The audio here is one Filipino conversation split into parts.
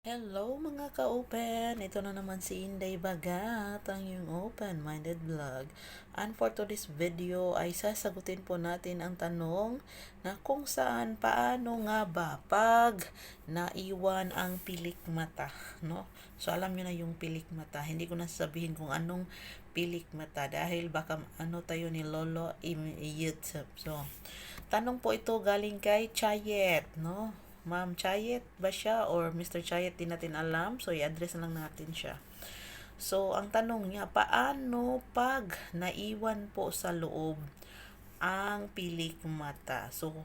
Hello mga ka-open! Ito na naman si Inday Bagat, ang iyong open-minded vlog. And for today's video ay sasagutin po natin ang tanong na kung saan, paano nga ba pag naiwan ang pilik mata, no? So alam niyo na yung pilik mata. Hindi ko na sasabihin kung anong pilik mata dahil baka ano tayo ni Lolo YouTube. So, tanong po ito galing kay Chayet, no? Ma'am Chayet ba siya or Mr. Chayet, di natin alam. So, i-address na lang natin siya. So, ang tanong niya, paano pag naiwan po sa loob ang pilik mata? So,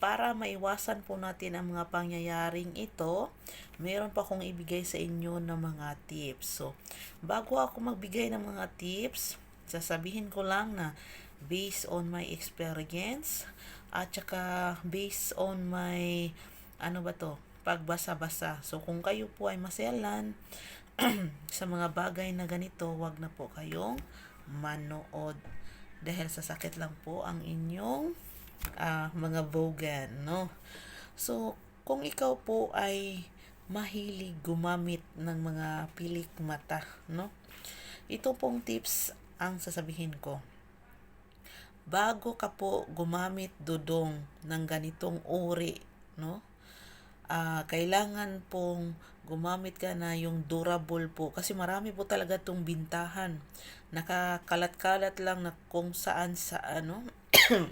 para maiwasan po natin ang mga pangyayaring ito, meron pa akong ibigay sa inyo ng mga tips. So, bago ako magbigay ng mga tips, sasabihin ko lang na based on my experience at saka based on my pagbasa-basa. So, kung kayo po ay maselan sa mga bagay na ganito, wag na po kayong manood dahil sasakit lang po ang inyong mga bogan, no? So, kung ikaw po ay mahilig gumamit ng mga pilik mata, no? Ito pong tips ang sasabihin ko. Bago ka po gumamit dudong ng ganitong uri, no? Kailangan pong gumamit ka na yung durable po kasi marami po talaga itong bintahan. Nakakalat-kalat lang na kung saan sa ano.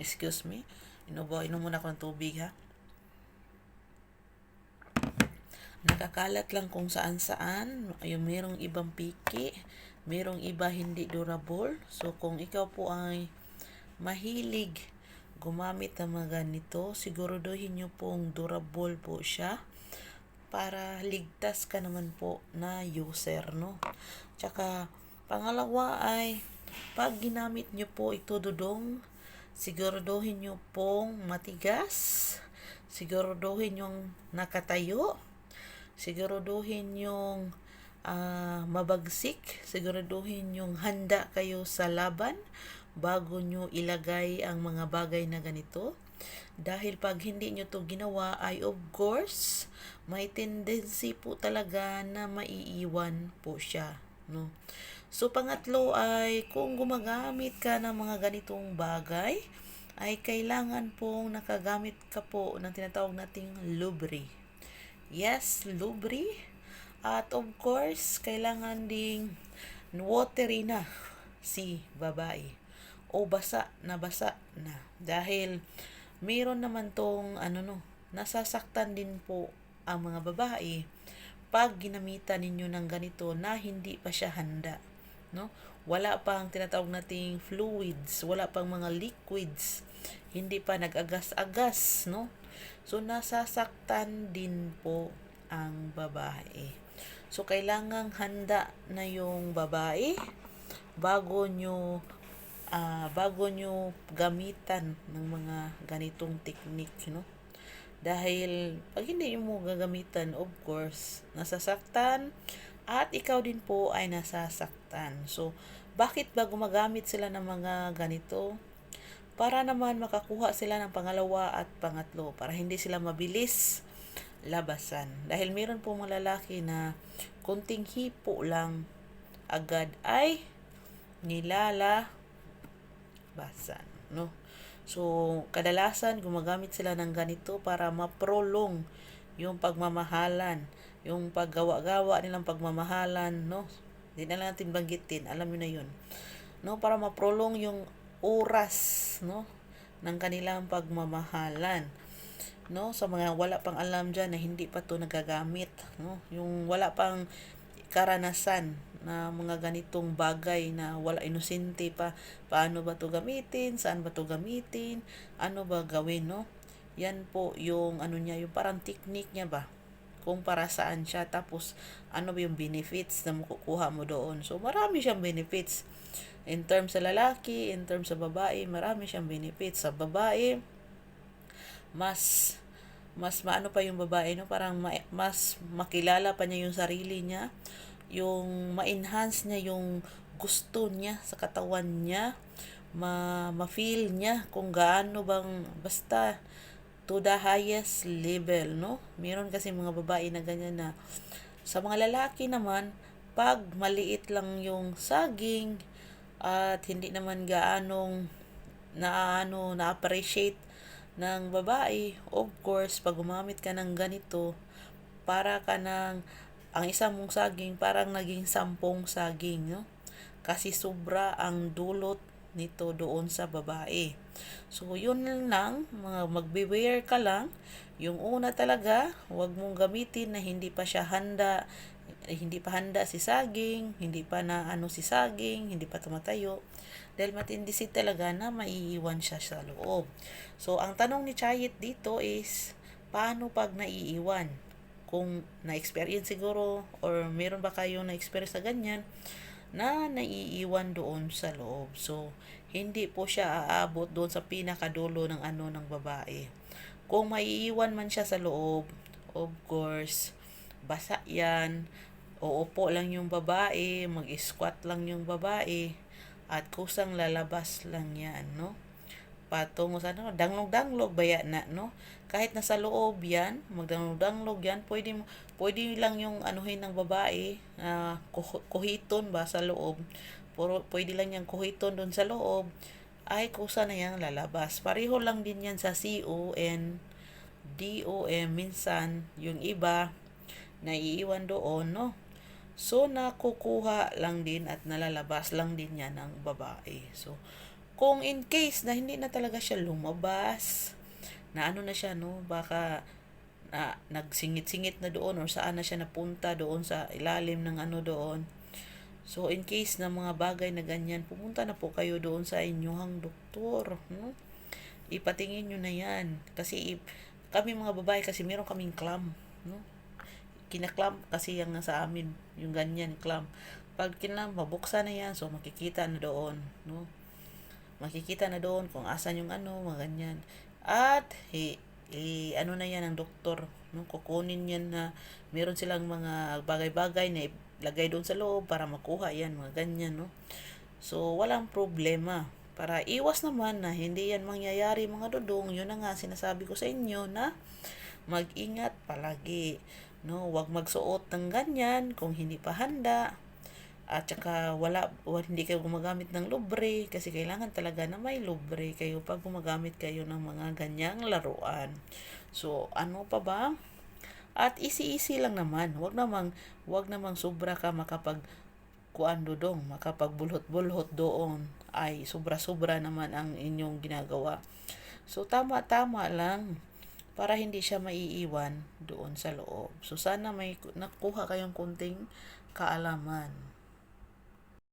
Excuse me. Inom muna ako ng tubig, ha. Nakakalat lang kung saan-saan. Yung merong ibang piki, merong iba hindi durable. So kung ikaw po ay mahilig gumamit ng mga ganito, siguraduhin nyo pong durable po siya para ligtas ka naman po na user, no? Tsaka, pangalawa ay, pag ginamit nyo po ito dudong, siguraduhin nyo pong matigas, siguraduhin yung nakatayo, siguraduhin yung mabagsik, siguraduhin yung handa kayo sa laban bago nyo ilagay ang mga bagay na ganito. Dahil pag hindi nyo to ginawa ay of course, may tendency po talaga na maiiwan po siya, no? So, pangatlo ay kung gumagamit ka ng mga ganitong bagay, ay kailangan pong nakagamit ka po ng tinatawag nating lubri. Yes, lubri. At of course, kailangan ding watery na si babae o basa na. Dahil mayroon naman tong nasasaktan din po ang mga babae pag ginamitan ninyo ng ganito na hindi pa siya handa, no? Wala pang tinatawag nating fluids, wala pang mga liquids, hindi pa nag-agas-agas, no? So nasasaktan din po ang babae. So kailangang handa na yung babae bago nyo gamitan ng mga ganitong technique, no? Dahil pag hindi mo gagamitan, of course, nasasaktan at ikaw din po ay nasasaktan. So, bakit ba gumagamit sila ng mga ganito? Para naman makakuha sila ng pangalawa at pangatlo para hindi sila mabilis labasan. Dahil meron po mga lalaki na kunting hipo lang agad ay nilalabasan, no? So, kadalasan gumagamit sila ng ganito para ma-prolong yung pagmamahalan, yung paggawa-gawa nilang pagmamahalan, no? Hindi na natin banggitin, alam niyo na yun, no? Para ma-prolong yung oras, no, ng kanilang pagmamahalan, no? Sa mga wala pang alam dyan na hindi pa to nagagamit, no? Yung wala pang karanasan na mga ganitong bagay na wala inosente pa, paano ba to gamitin, saan ba to gamitin, ano ba gawin, no? Yan po yung niya, yung parang technique niya ba, kung para saan siya, tapos ano ba yung benefits na makukuha mo doon. So marami siyang benefits in terms sa lalaki, in terms sa babae, marami siyang benefits. Sa babae, mas maano pa yung babae, no? Parang mas makilala pa niya yung sarili niya, yung ma-enhance niya yung gusto niya sa katawan niya, ma-feel niya kung gaano bang, basta to the highest level, no? Meron kasi mga babae na ganyan na. Sa mga lalaki naman, pag maliit lang yung saging at hindi naman gaanong na-appreciate ng babae, of course, pag gumamit ka ng ganito, para ka ng, ang isang mong saging parang naging 10 saging, no? Kasi sobra ang dulot nito doon sa babae. So, yun lang, magbe-wear ka lang. Yung una talaga, wag mong gamitin na hindi pa siya handa, hindi pa handa si saging, hindi pa na ano si saging, hindi pa tumatayo. Dahil matindi si talaga na maiiwan siya sa loob. So, ang tanong ni Chayit dito is, paano pag naiiwan? Kung na-experience siguro, or meron ba kayong na-experience na ganyan, na naiiwan doon sa loob. So, hindi po siya aabot doon sa pinakadulo ng ano ng babae. Kung maiiwan man siya sa loob, of course, basa yan, uupo lang yung babae, mag-squat lang yung babae, at kusang lalabas lang yan, no? Patungo sa ano, danglog-danglog baya na, no? Kahit nasa loob yan, magdanglog-danglog yan, pwede lang yung anuhin ng babae, kuhiton ba sa loob, pwede lang yung kuhiton doon sa loob, ay kusa na yan lalabas. Pareho lang din yan sa CON, DOM, minsan yung iba naiiwan doon, no? So, nakukuha lang din at nalalabas lang din yan ng babae. So, kung in case na hindi na talaga siya lumabas, na ano na siya, no, baka na nagsingit-singit na doon or saan na siya napunta doon sa ilalim ng ano doon. So, in case na mga bagay na ganyan, pumunta na po kayo doon sa inyong doktor, no? Ipatingin nyo na yan. Kasi kami mga babae, kasi meron kaming clamp, no? Kinaklamp kasi yung nasa amin, yung ganyan, clamp. Pag kinlamp, mabuksan na yan, so makikita na doon, no? Makikita na doon kung asan yung ano, mga ganyan. At, ano na yan ang doktor, no? Kukunin yan na, meron silang mga bagay-bagay na ilagay doon sa loob para makuha yan, mga ganyan, no? So, walang problema. Para iwas naman na hindi yan mangyayari, mga dudong, yun na nga sinasabi ko sa inyo na mag-ingat palagi, no? Huwag magsuot ng ganyan kung hindi pa handa. At saka hindi kayo gumagamit ng lubre kasi kailangan talaga na may lubre kayo pag gumagamit kayo ng mga ganyang laruan. So, ano pa ba? At easy-easy lang naman. Wag namang sobra ka makapagbulhot-bulhot doon. Ay, sobra-sobra naman ang inyong ginagawa. So, tama-tama lang para hindi siya maiiwan doon sa loob. So, sana may nakuha kayong kunting kaalaman.